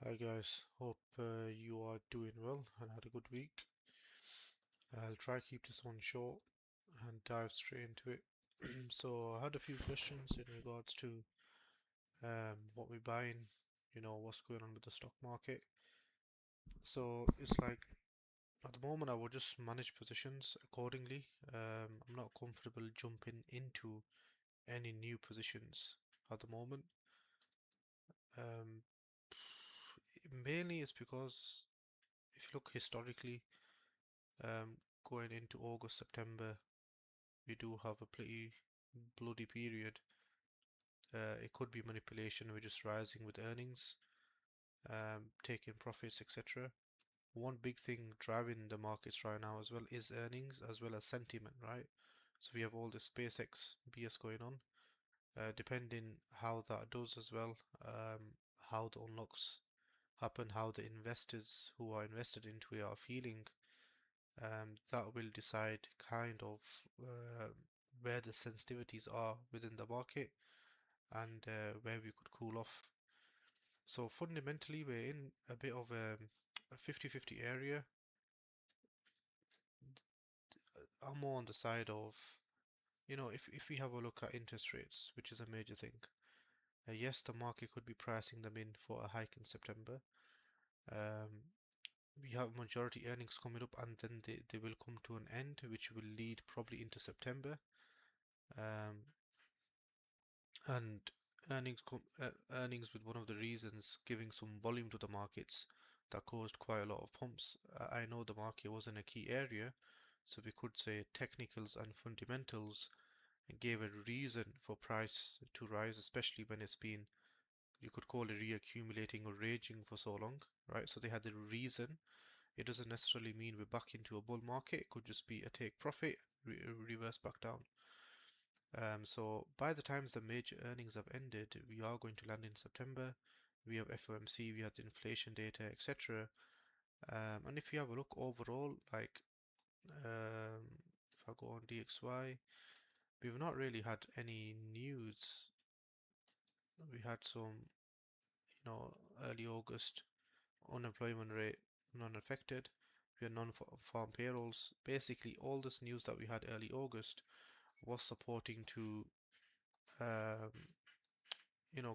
Hi guys, hope you are doing well and had a good week. I'll try to keep this one short and dive straight into it. So I had a few questions in regards to what we're buying, what's going on with the stock market. So it's like at the moment I will just manage positions accordingly. I'm not comfortable jumping into any new positions at the moment. Um, Mainly it's because if you look historically, Um, going into August, September, we do have a pretty bloody period. It could be manipulation, we're just rising with earnings, taking profits, etc. One big thing driving the markets right now as well is earnings as well as sentiment, right? So we have all the SpaceX BS going on. Depending how that does as well, how the unlocks happen, how the investors who are invested into it are feeling, that will decide kind of where the sensitivities are within the market and where we could cool off. So fundamentally, we're in a bit of a 50-50 area. I'm more on the side of, if we have a look at interest rates, which is a major thing, yes, the market could be pricing them in for a hike in September. Um, we have majority earnings coming up and then they will come to an end, which will lead probably into September. Um, and earnings with one of the reasons giving some volume to the markets that caused quite a lot of pumps. I know the market was in a key area, so we could say technicals and fundamentals gave a reason for price to rise, especially when it's been, you could call it reaccumulating or raging for so long, right? So they had the reason. It doesn't necessarily mean we're back into a bull market. It could just be a take profit, reverse back down. So by the times the major earnings have ended, we are going to land in September. We have FOMC, we have the inflation data, etc. And if you have a look overall, like if I go on DXY, we've not really had any news. We had some, early August unemployment rate non-affected. We had non-farm payrolls. Basically, all this news that we had early August was supporting to um,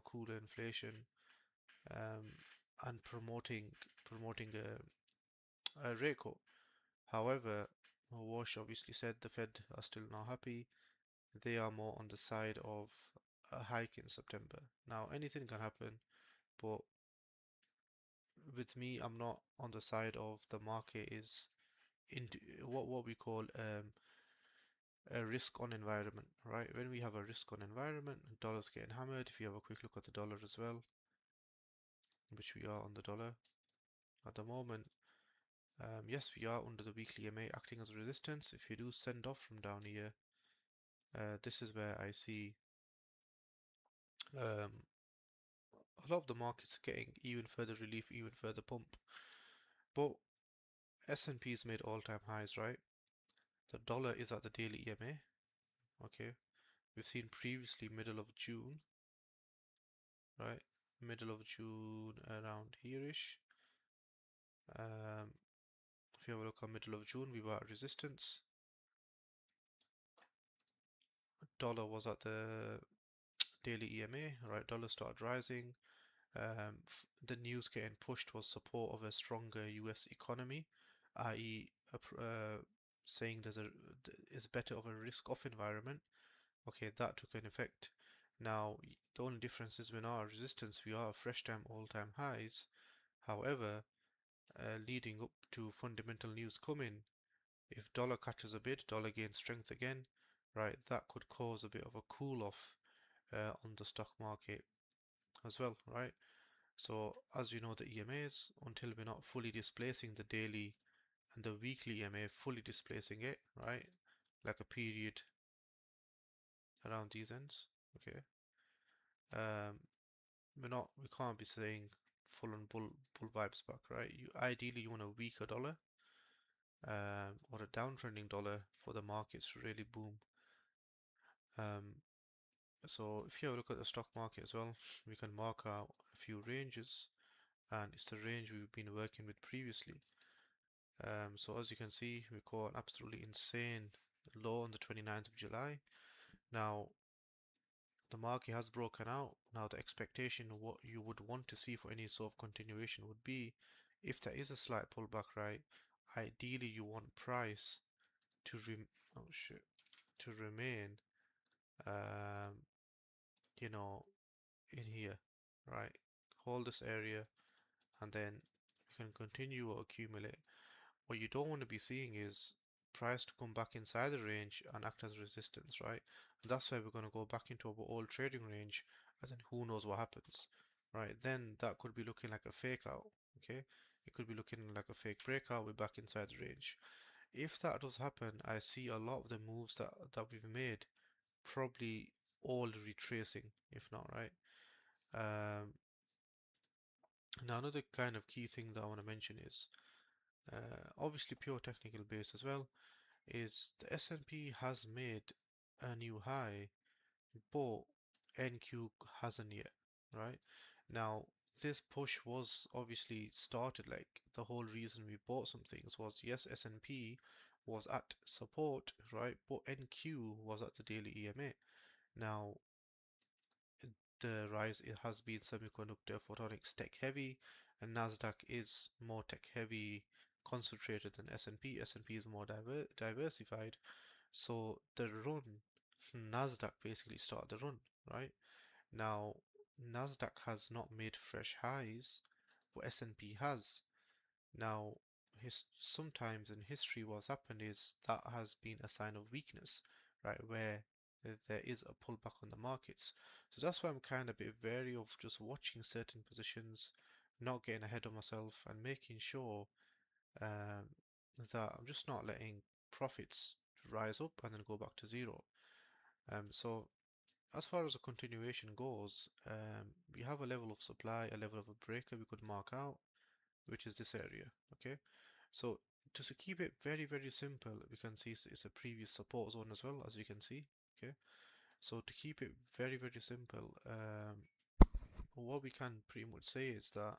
cooler inflation, um, and promoting a rate cut. However, Wash obviously said the Fed are still not happy. They are more on the side of a hike in September. Now, anything can happen, but with me, I'm not on the side of the market is into what we call a risk on environment, right? When we have a risk on environment, dollar's getting hammered. If you have a quick look at the dollar as well, which we are on the dollar at the moment. Yes, we are under the weekly MA acting as a resistance. If you do send off from down here, this is where I see um, a lot of the markets getting even further relief, even further pump. But S&P's made all-time highs, right? The dollar is at the daily EMA. Okay, we've seen previously middle of June, right? Middle of June around here-ish. If you have a look at middle of June, we were at resistance. Dollar was at the daily EMA, right? Dollar started rising. The news getting pushed was support of a stronger US economy, i.e., saying is better of a risk-off environment. Okay, that took an effect. Now, the only difference is we're not at resistance, we are fresh time all-time highs. However, leading up to fundamental news coming, if dollar catches a bid, dollar gains strength again, right? That could cause a bit of a cool-off on the stock market as well, right? So as you know, the EMAs, until we're not fully displacing the daily and the weekly EMA, fully displacing it, right? Like a period around these ends, okay? Um, we can't be saying full on bull vibes back, right? Ideally you want a weaker dollar, or a downtrending dollar for the markets to really boom. Um, so if you have a look at the stock market as well, we can mark out a few ranges. and it's the range we've been working with previously. So as you can see, we caught an absolutely insane low on the 29th of July. Now the market has broken out. Now the expectation of what you would want to see for any sort of continuation would be, if there is a slight pullback, right? Ideally, you want price to oh shit, to remain, um, you know, in here, right? Hold this area, and then you can continue or accumulate. What you don't want to be seeing is price to come back inside the range and act as resistance, right? And that's why we're going to go back into our old trading range, and then who knows what happens, right? Then that could be looking like a fake out, okay? It could be looking like a fake breakout. We're back inside the range. If that does happen, I see a lot of the moves that we've made probably all retracing, if not, right? Um, Now another kind of key thing that I want to mention is obviously pure technical base as well, is the S&P has made a new high, but NQ hasn't yet, right? Now, this push was obviously started, like the whole reason we bought some things was, yes, S&P was at support, right? But NQ was at the daily EMA. Now, the rise it has been semiconductor photonics tech heavy, and Nasdaq is more tech heavy concentrated than S&P. S&P is more diversified. So the run, Nasdaq basically started the run, right? Now, Nasdaq has not made fresh highs, but S&P has. Now, sometimes in history, what's happened is that has been a sign of weakness, right? Where there is a pullback on the markets. So that's why I'm kind of a bit wary of just watching certain positions, not getting ahead of myself, and making sure um, that I'm just not letting profits rise up and then go back to zero. So as far as a continuation goes, we have a level of supply, a level of a breaker we could mark out, which is this area, okay? So just to keep it very, very simple, we can see it's a previous support zone as well, as you can see, okay? So to keep it very, very simple, what we can pretty much say is that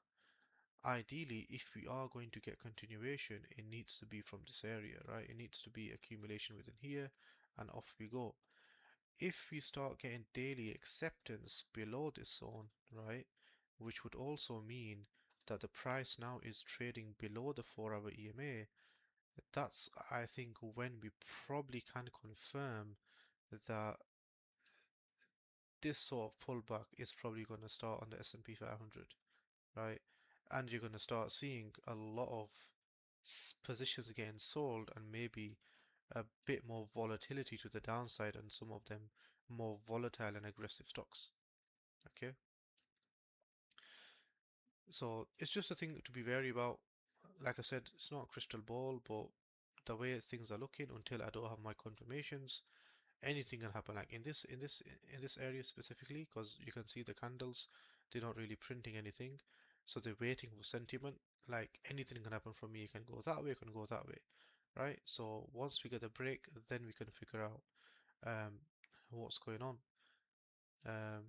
ideally, if we are going to get continuation, it needs to be from this area, right? It needs to be accumulation within here, and off we go. If we start getting daily acceptance below this zone, right, which would also mean that the price now is trading below the 4-hour EMA, that's, I think, when we probably can confirm that this sort of pullback is probably going to start on the S&P 500, right? And you're going to start seeing a lot of positions getting sold, and maybe a bit more volatility to the downside, and some of them more volatile and aggressive stocks. Okay, so it's just a thing to be wary about. Like I said, it's not a crystal ball, but the way things are looking, until I don't have my confirmations, anything can happen. Like in this area specifically, because you can see the candles, they're not really printing anything, so they're waiting for sentiment. Like anything can happen from me. It can go that way, it can go that way, right? So once we get a break, then we can figure out um, what's going on. Um,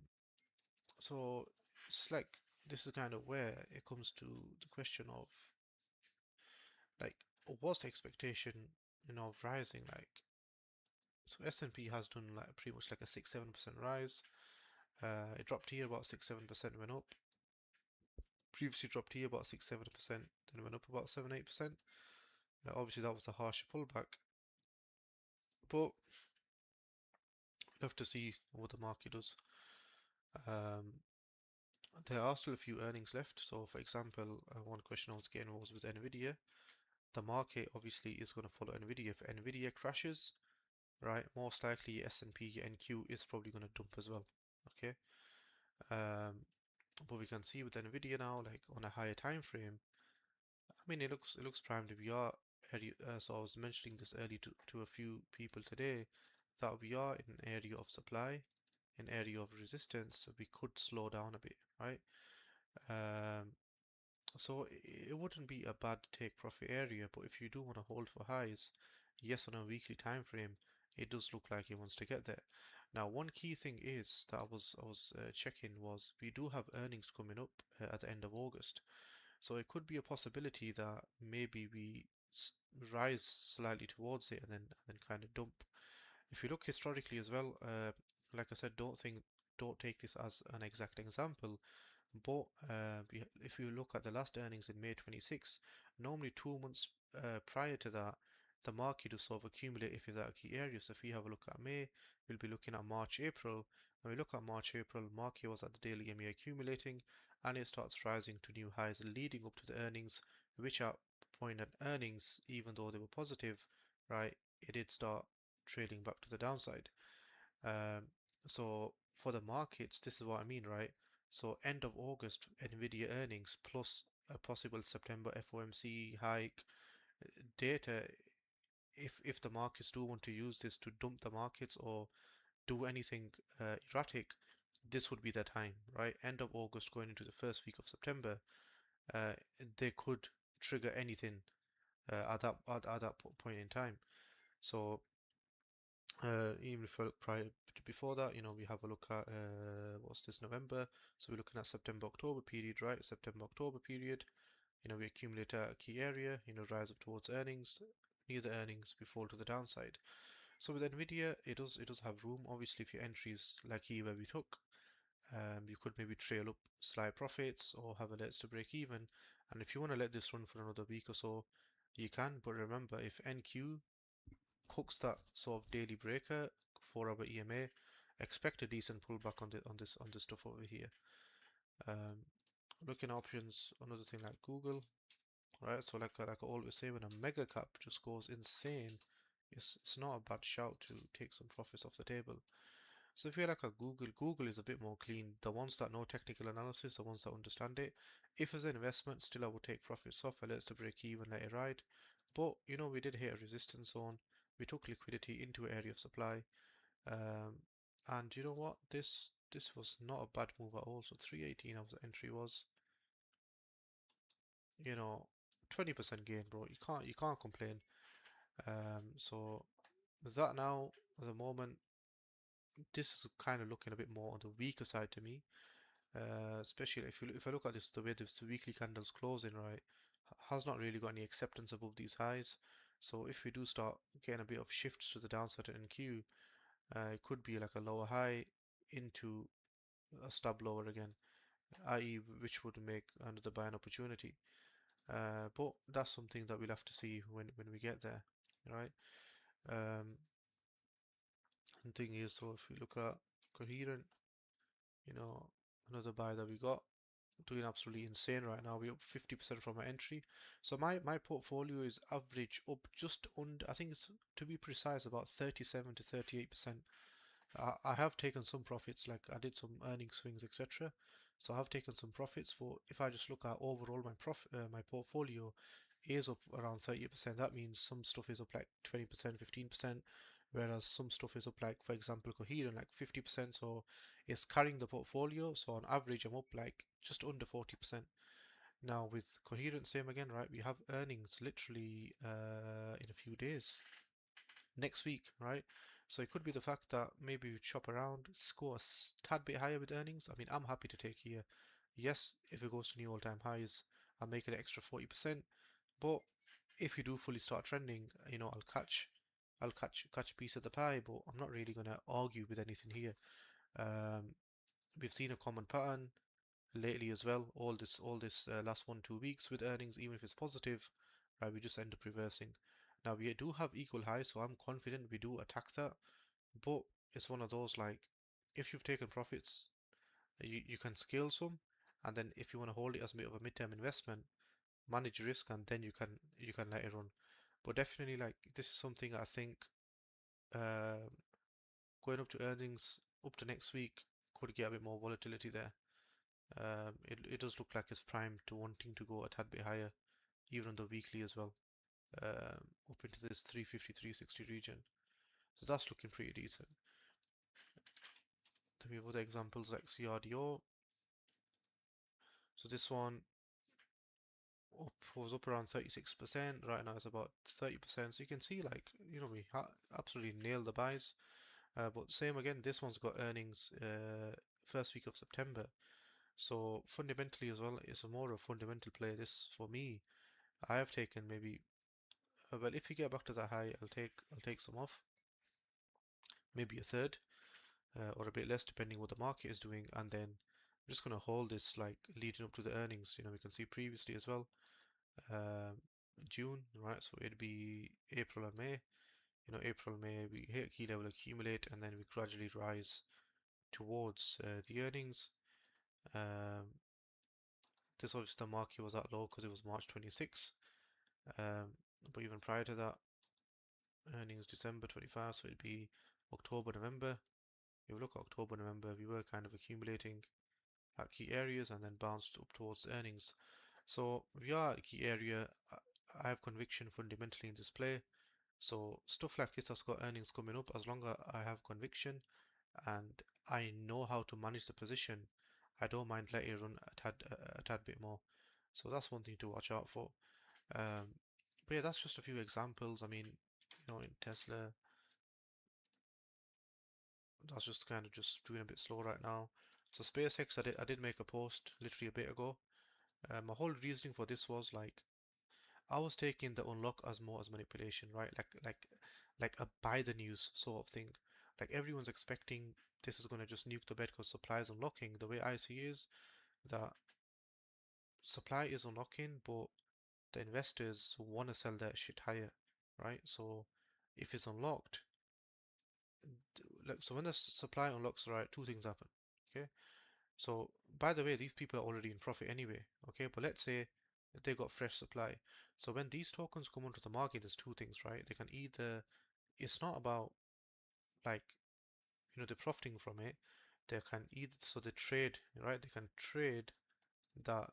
so it's like this is kind of where it comes to the question of like what's the expectation, of rising. Like so S&P has done like pretty much like a 6-7% rise. It dropped here about 6-7%, went up. Previously dropped here about 6-7%, then went up about 7-8%. Obviously that was a harsh pullback, but we'll have to see what the market does. Um, there are still a few earnings left. So for example, one question I was getting was with Nvidia. The market obviously is going to follow Nvidia. If Nvidia crashes, right, most likely S&P NQ is probably going to dump as well. Okay. Um, but we can see with Nvidia now, like on a higher time frame, I mean it looks primed. We are so I was mentioning this early to a few people today, that we are in an area of supply, an area of resistance. So we could slow down a bit, right? Um, so it wouldn't be a bad take profit area, but if you do want to hold for highs, yes, on a weekly time frame, it does look like it wants to get there. Now, one key thing is that I was checking was we do have earnings coming up at the end of August, so it could be a possibility that maybe we rise slightly towards it and then kind of dump. If you look historically as well, like I said, don't take this as an exact example, but if you look at the last earnings in May 26, normally 2 months prior to that, the market will sort of accumulate if it's at a key area. So if we have a look at May, we'll be looking at March, April. When we look at March, April, market was at the daily MA accumulating, and it starts rising to new highs leading up to the earnings, which at point at earnings, even though they were positive, right, it did start trailing back to the downside. Um, so for the markets, this is what I mean, right? So end of August, Nvidia earnings plus a possible September FOMC hike data. If the markets do want to use this to dump the markets or do anything erratic, this would be the time, right? End of August, going into the first week of September, uh, they could trigger anything at that point in time. So even if we look prior to before that, we have a look at what's this November. So we're looking at September October period, right? September October period. We accumulate a key area. Rise up towards earnings. Near the earnings, we fall to the downside. So with Nvidia, it does have room. Obviously, if your entries like here where we took, you could maybe trail up slight profits or have a let's to break even. And if you want to let this run for another week or so, you can. But remember, if NQ cooks that sort of daily breaker, 4 hour EMA, expect a decent pullback on this stuff over here. Um, Looking at options, another thing like Google, right? So like I always say, when a mega cap just goes insane, it's not a bad shout to take some profits off the table. So if you're like a Google is a bit more clean. The ones that know technical analysis, the ones that understand it. If it's an investment, still I would take profits off. I let it to break even, let it ride. But we did hit a resistance zone. We took liquidity into an area of supply. Um, and you know what? This was not a bad move at all. So 318 of the entry was, you know, 20% gain, bro. You can't complain. So that now at the moment, this is kind of looking a bit more on the weaker side to me. Especially if I look at this, the way this weekly candles closing, right, has not really got any acceptance above these highs. So if we do start getting a bit of shifts to the downside in NQ, it could be like a lower high into a stub lower again, i.e., which would make another buying opportunity. But that's something that we'll have to see when we get there, right? Um, and thing is, so if we look at coherent, you know, another buy that we got doing absolutely insane right now. We're up 50% from our entry. So my portfolio is average up just under, I think it's, to be precise, about 37 to 38%. I have taken some profits, like I did some earning swings, etc. So I have taken some profits, but if I just look at overall my portfolio is up around 30%. That means some stuff is up like 20%, 15%, whereas some stuff is up like, for example, Coherent like 50%. So it's carrying the portfolio. So on average, I'm up like just under 40%. Now with Coherent, same again, right? We have earnings literally in a few days next week, right? So it could be the fact that maybe we chop around, score a tad bit higher with earnings. I mean, I'm happy to take here. Yes, if it goes to new all-time highs, I'll make an extra 40%. But if you do fully start trending, I'll catch a piece of the pie. But I'm not really gonna argue with anything here. Um, we've seen a common pattern lately as well. All this last 1 2 weeks with earnings, even if it's positive, right? We just end up reversing. Now we do have equal highs, so I'm confident we do attack that. But it's one of those like, if you've taken profits, you can scale some, and then if you want to hold it as a bit of a midterm investment, manage risk, and then you can let it run. But definitely, like, this is something I think um going up to earnings up to next week could get a bit more volatility there. It does look like it's primed to wanting to go a tad bit higher, even on the weekly as well, up into this 350, 360 region. So that's looking pretty decent. Then we have other examples like CRDO. So this one was up around 36%. Right now it's about 30%. So you can see, like, we absolutely nailed the buys. But same again, this one's got earnings first week of September. So fundamentally as well, it's a more of a fundamental play. This for me, I have taken maybe. Well, if you get back to that high, I'll take some off, maybe a third, or a bit less depending what the market is doing, and then I'm just gonna hold this like leading up to the earnings. We can see previously as well, um, June, right? So it'd be April and May. April, May, we hit key level, accumulate, and then we gradually rise towards the earnings. Um, this obviously the market was at low because it was March 26. Um, but even prior to that, earnings December 25, so it'd be October, November. If you look at October, November, we were kind of accumulating at key areas and then bounced up towards earnings. So we are at a key area. I have conviction fundamentally in this play. So stuff like this that's got earnings coming up, as long as I have conviction and I know how to manage the position, I don't mind letting it run a tad bit more. So that's one thing to watch out for. Um, but yeah, that's just a few examples. I mean, in Tesla, that's just kind of just doing a bit slow right now. So SpaceX, I did make a post literally a bit ago. My whole reasoning for this was like I was taking the unlock as more as manipulation, right? Like a buy the news sort of thing. Like everyone's expecting this is gonna just nuke the bed because supply is unlocking. The way I see is that supply is unlocking, but the investors want to sell that shit higher, right? So if it's unlocked, like so when the supply unlocks, right, two things happen. Okay. So by the way, these people are already in profit anyway. Okay, but let's say they got fresh supply. So when these tokens come onto the market, there's two things, right? They can either it's not about like they're profiting from it. They can either so they trade, right? They can trade that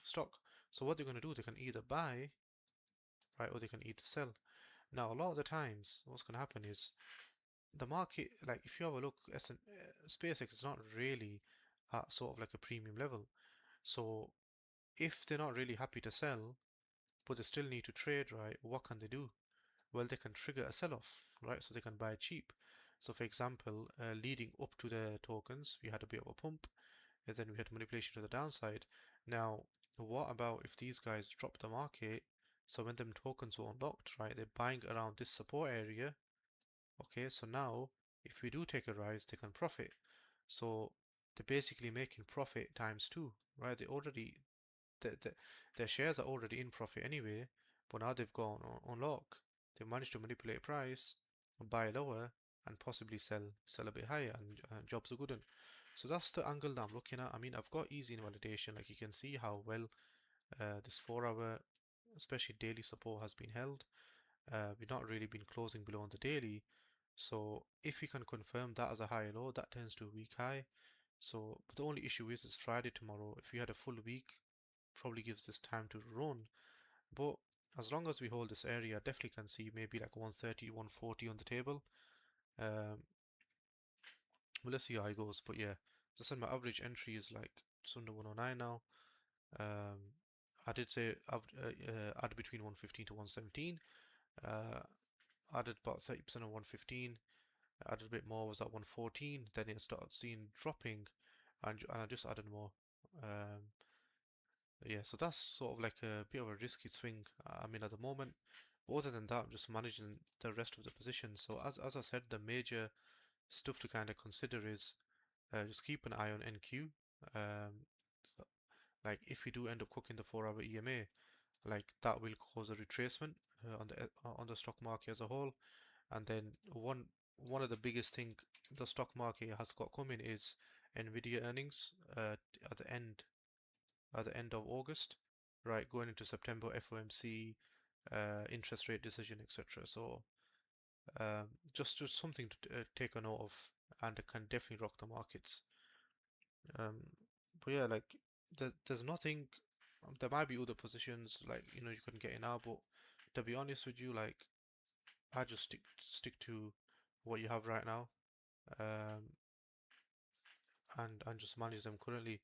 stock. So what they're going to do, they can either buy, right, or they can either sell. Now, a lot of the times, what's going to happen is the market, like if you have a look, SpaceX is not really at sort of like a premium level. So if they're not really happy to sell, but they still need to trade, right, what can they do? Well, they can trigger a sell-off, right? So they can buy cheap. So for example, leading up to the tokens, we had a bit of a pump, and then we had manipulation to the downside. Now, what about if these guys drop the market? So when them tokens were unlocked, right, they're buying around this support area. Okay, so now if we do take a rise, they can profit. So they're basically making profit times two, right? The, their shares are already in profit anyway, but now they've gone on lock. They managed to manipulate price, buy lower, and possibly sell a bit higher, and jobs are good. So that's the angle that I'm looking at. I mean, I've got easy invalidation. Like you can see how well this 4 hour, especially daily support has been held. We've not really been closing below on the daily. So if we can confirm that as a high low, that turns to a weak high. So, but the only issue is it's Friday tomorrow. If we had a full week, probably gives this time to run. But as long as we hold this area, I definitely can see maybe like 130, 140 on the table. Um, well, let's see how it goes. But yeah, as I said, my average entry is like just under 109 now. Um, I did say add between 115 to 117. Uh, added about 30% of 115. Added a bit more was at 114. Then it started seeing dropping, and I just added more. Um, yeah, so that's sort of like a bit of a risky swing. I mean, at the moment. But other than that, I'm just managing the rest of the position. So as I said, the major stuff to kind of consider is just keep an eye on NQ. Um, so, like if we do end up cooking the 4 hour EMA, like that will cause a retracement on the stock market as a whole. And then one of the biggest thing the stock market has got coming is Nvidia earnings at the end of August, right, going into September, FOMC, interest rate decision, etc. So just something to take a note of, and it can definitely rock the markets. Um, but yeah, like there's nothing. There might be other positions like you couldn't get in now, but to be honest with you, like I just stick to what you have right now, um, and just manage them currently.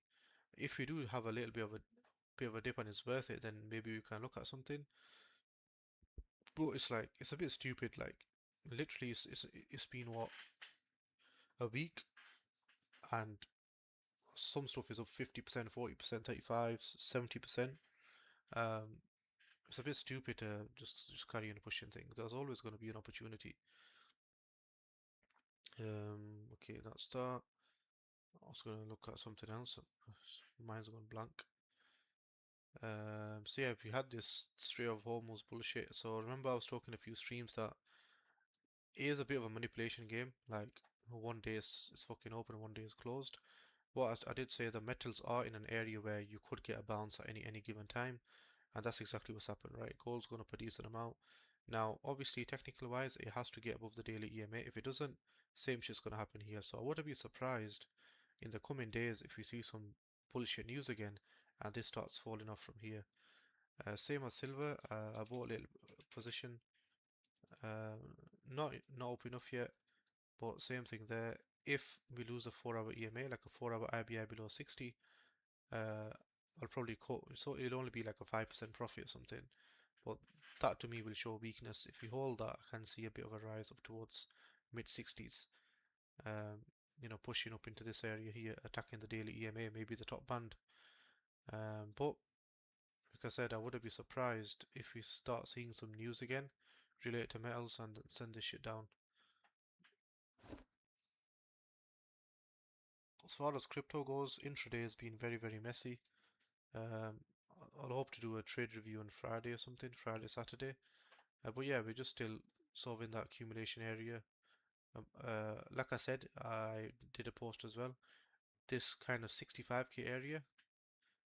If we do have a little bit of a dip and it's worth it, then maybe we can look at something. But it's like it's a bit stupid. Like literally it's been what, a week, and some stuff is up 50%, 40%, 35, 70%. Um, it's a bit stupid to just carry on pushing things. There's always going to be an opportunity. Okay, that's that. I was going to look at something else. Mine's gone blank. So yeah, if you had this stray of homos bullshit. So remember I was talking a few streams that it is a bit of a manipulation game. Like one day it's fucking open, one day it's closed. But I did say the metals are in an area where you could get a bounce at any given time, and that's exactly what's happened, right? Gold's going to produce an amount. Now, obviously, technical wise, it has to get above the daily EMA. If it doesn't, same shit's going to happen here. So I wouldn't be surprised in the coming days if we see some bullshit news again, and this starts falling off from here. Same as silver, I bought a little position, uh, not up enough yet, but same thing there. If we lose a 4-hour EMA, like a 4-hour IBI below 60, uh, I'll probably cut. So it'll only be like a 5% profit or something. But that to me will show weakness. If we hold that, I can see a bit of a rise up towards mid 60s. Um, pushing up into this area here, attacking the daily EMA, maybe the top band. But like I said, I wouldn't be surprised if we start seeing some news again related to metals and send this shit down. As far as crypto goes, intraday has been very, very messy. Um, I'll hope to do a trade review on Friday or something, Friday, Saturday. But yeah, we're just still sort of in that accumulation area. Like I said, I did a post as well. This kind of 65k area,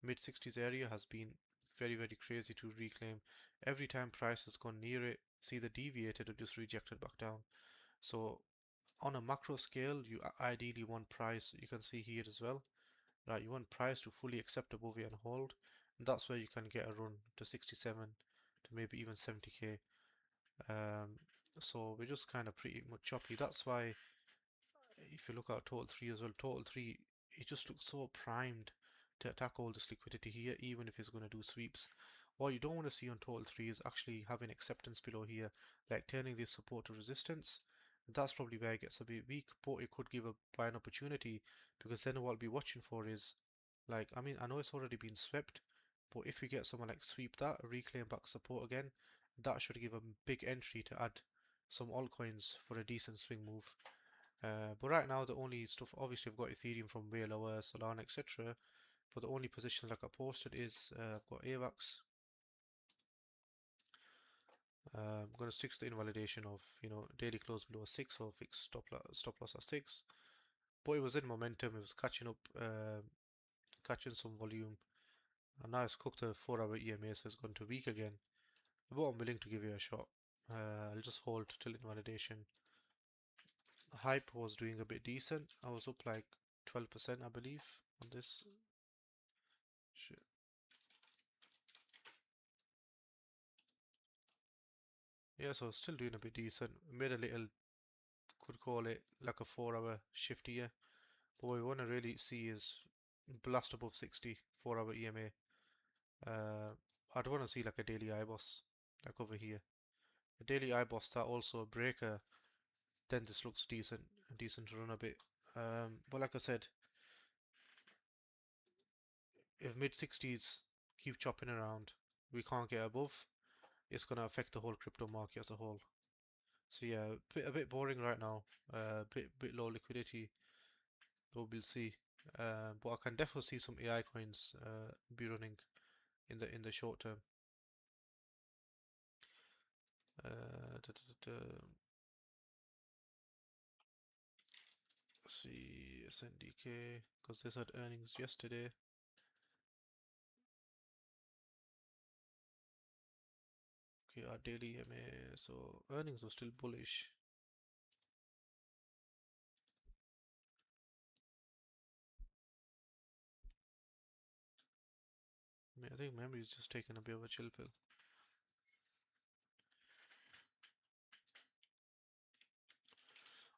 mid 60s area, has been very, very crazy to reclaim. Every time price has gone near it, it's either deviated or just rejected back down. So on a macro scale, you ideally want price. You can see here as well, right? You want price to fully accept above it and hold, and that's where you can get a run to 67 to maybe even 70k. Um, so we're just kind of pretty much choppy. That's why if you look at Total 3 as well, Total 3, it just looks so primed to attack all this liquidity here, even if it's going to do sweeps. What you don't want to see on Total 3 is actually having acceptance below here, like turning this support to resistance. That's probably where it gets a bit weak, but it could give a buy an opportunity, because then what I'll be watching for is, like, I mean, I know it's already been swept, but if we get someone like sweep that, reclaim back support again, that should give a big entry to add some altcoins for a decent swing move. But right now, the only stuff, obviously, I've got Ethereum from way lower, Solana, etc. But the only positions like I posted is I've got AVAX. I'm going to stick to the invalidation of daily close below 6 or fixed stop loss at 6. But it was in momentum. It was catching up, catching some volume, and now it's cooked a 4-hour EMA, so it's gone to weak again. But I'm willing to give you a shot. I'll just hold till invalidation. Hype was doing a bit decent. I was up like 12%, I believe, on this. Shit. Yeah, so still doing a bit decent. Made a little, could call it like a 4-hour shift here. But what we want to really see is blast above 60, 4-hour EMA. I'd want to see like a daily IBOS, like over here. A daily IBOS that also a breaker, then this looks decent to run a bit. But like I said, if mid 60s keep chopping around, we can't get above, it's going to affect the whole crypto market as a whole. So yeah, a bit boring right now, bit low liquidity, but we'll see. But I can definitely see some AI coins be running in the short term. Da, da, da, da. Let's see SNDK, because they had earnings yesterday. Okay, our daily MA, so earnings were still bullish. I think memory is just taking a bit of a chill pill.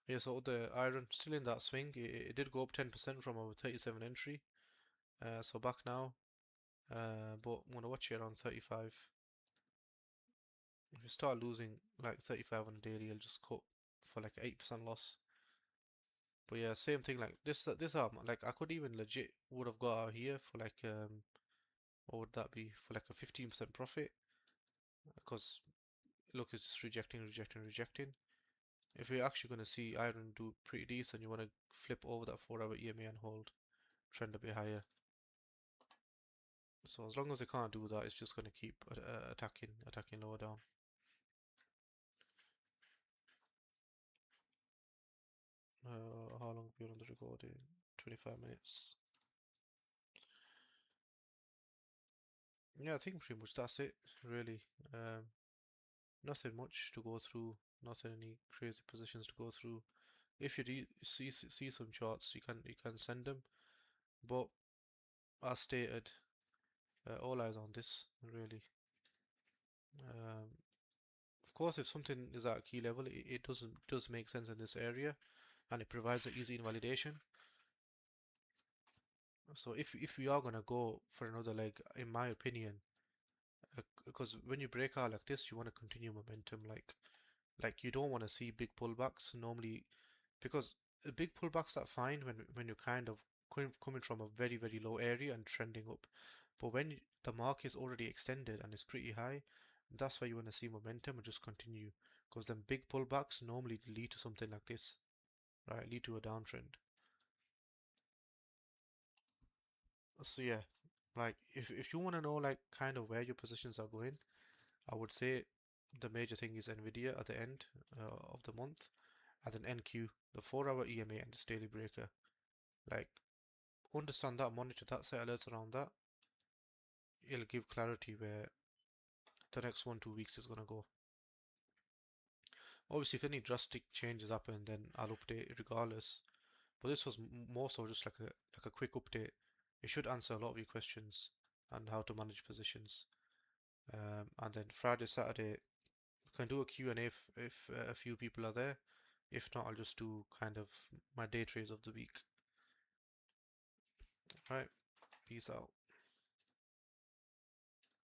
Yeah, so the iron still in that swing. It did go up 10% from our 37 entry. So back now. But I'm gonna watch it around 35. If you start losing like 35 on a daily, you'll just cut for like 8% loss. But yeah, same thing like this arm. Like I could even legit would have got out here for like what would that be for like a 15% profit? Because look, it's just rejecting, rejecting, rejecting. If you're actually going to see iron do pretty decent, you want to flip over that 4-hour EMA and hold, trend a bit higher. So as long as it can't do that, it's just going to keep attacking lower down. How long have we been on the recording? 25 minutes. Yeah, I think pretty much that's it, really. Nothing much to go through, nothing any crazy positions to go through. If you do see some charts, you can send them. But as stated, all eyes on this, really. Um, of course, if something is at a key level, it does make sense in this area, and it provides an easy invalidation. So if we are gonna go for another leg, in my opinion, because when you break out like this, you want to continue momentum. Like you don't want to see big pullbacks normally, because the big pullbacks are fine when you're kind of coming from a very low area and trending up. But when the market is already extended and it's pretty high, that's why you want to see momentum and just continue. Because then big pullbacks normally lead to something like this, right? Lead to a downtrend. So yeah, like if you want to know like kind of where your positions are going, I would say the major thing is Nvidia at the end of the month, and then NQ, the 4-hour EMA and this daily breaker. Like understand that, monitor that, set alerts around that. It'll give clarity where the next 1-2 weeks is gonna go. Obviously, if any drastic changes happen, then I'll update regardless. But this was more so just like a quick update. It should answer a lot of your questions and how to manage positions. And then Friday, Saturday, we can do a Q&A if a few people are there. If not, I'll just do kind of my day trades of the week. Right, peace out.